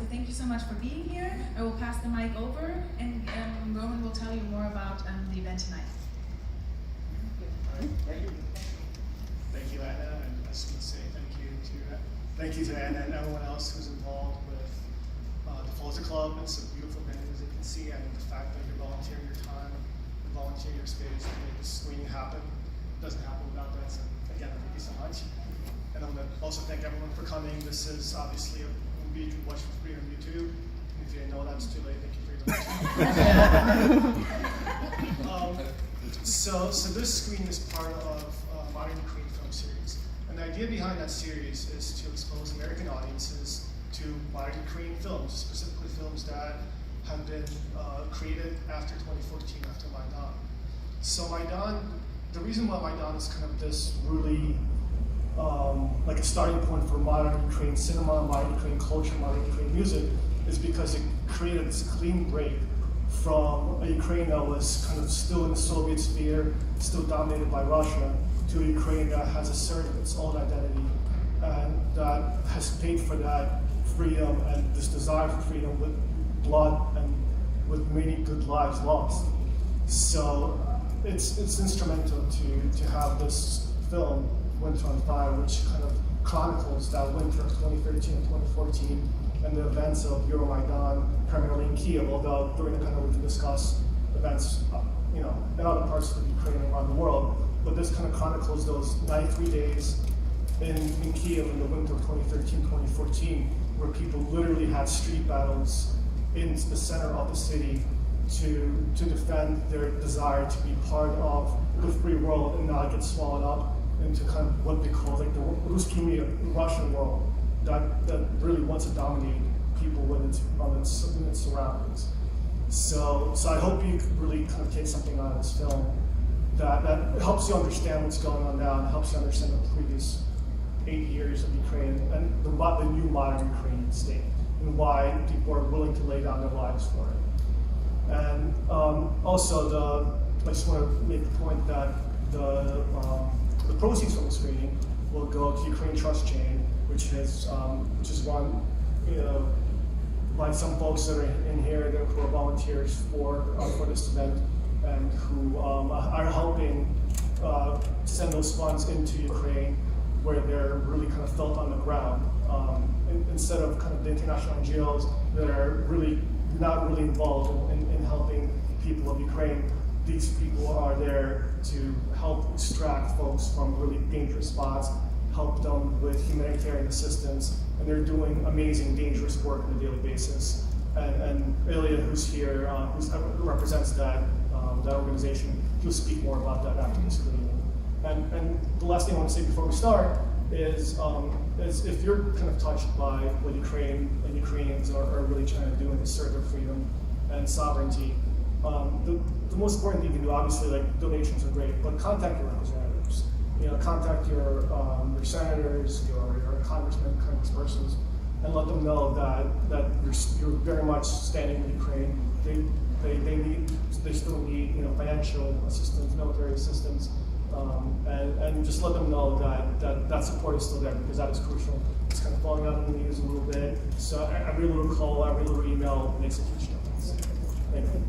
So thank you so much for being here. I will pass the mic over, and Roman will tell you more about the event tonight. Thank you. Thank you, Anna, and I just want to say thank you to Anna and everyone else who's involved with the Folger Club. It's a beautiful venue, as you can see, and the fact that you're volunteering your time and volunteering your space to make this screening happen. It doesn't happen without that, so again, thank you so much. And I want to also thank everyone for coming. This is obviously a movie you can watch for free on YouTube. And if you didn't know that's too late, thank you for your donation. So this screening is part of Modern Ukraine film series. And the idea behind that series is to expose American audiences to modern Ukrainian films, specifically films that have been created after 2014, after Maidan. So Maidan, the reason why Maidan is kind of this really like a starting point for modern Ukrainian cinema, modern Ukrainian culture, modern Ukrainian music, is because it created this clean break from a Ukraine that was kind of still in the Soviet sphere, still dominated by Russia, to a Ukraine that has asserted its own identity and that has paid for that freedom and this desire for freedom with blood and with many good lives lost. So it's instrumental to have this film, Winter on Fire, which kind of chronicles that winter of 2013 and 2014 and the events of Euromaidan, primarily in Kiev, although during the panel we can discuss events in other parts of Ukraine and around the world. But this kind of chronicles those 93 days in Kiev in the winter of 2013-2014, where people literally had street battles in the center of the city to defend their desire to be part of the free world and not get swallowed up into kind of what they call like the Ruski Mir, Russian world that really wants to dominate people in its surroundings. So I hope you really kind of take something out of this film that helps you understand what's going on now and helps you understand the previous 8 years of Ukraine and the new modern Ukrainian state and why people are willing to lay down their lives for it. And also, I just want to make the point that the proceeds from the screening will go to Ukraine Trust Chain, which is run, by some folks that are in here who are volunteers for this event and who are helping send those funds into Ukraine, where they're really kind of felt on the ground, instead of kind of the international NGOs that are really not really involved in helping people of Ukraine. These people are there to help extract folks from really dangerous spots, help them with humanitarian assistance, and they're doing amazing, dangerous work on a daily basis. And Ilya, who's here, who represents that organization, he'll speak more about that after this video. And the last thing I want to say before we start is if you're kind of touched by what Ukraine and Ukrainians are really trying to do and assert their freedom and sovereignty, the most important thing you can do, obviously, like donations are great, but contact your representatives. Contact your senators, your congressmen, congresspersons, and let them know that you're very much standing with Ukraine. They still need financial assistance, military assistance, and just let them know that support is still there, because that is crucial. It's kind of falling out in the news a little bit, so every little call, every little email makes a huge difference. Thank you.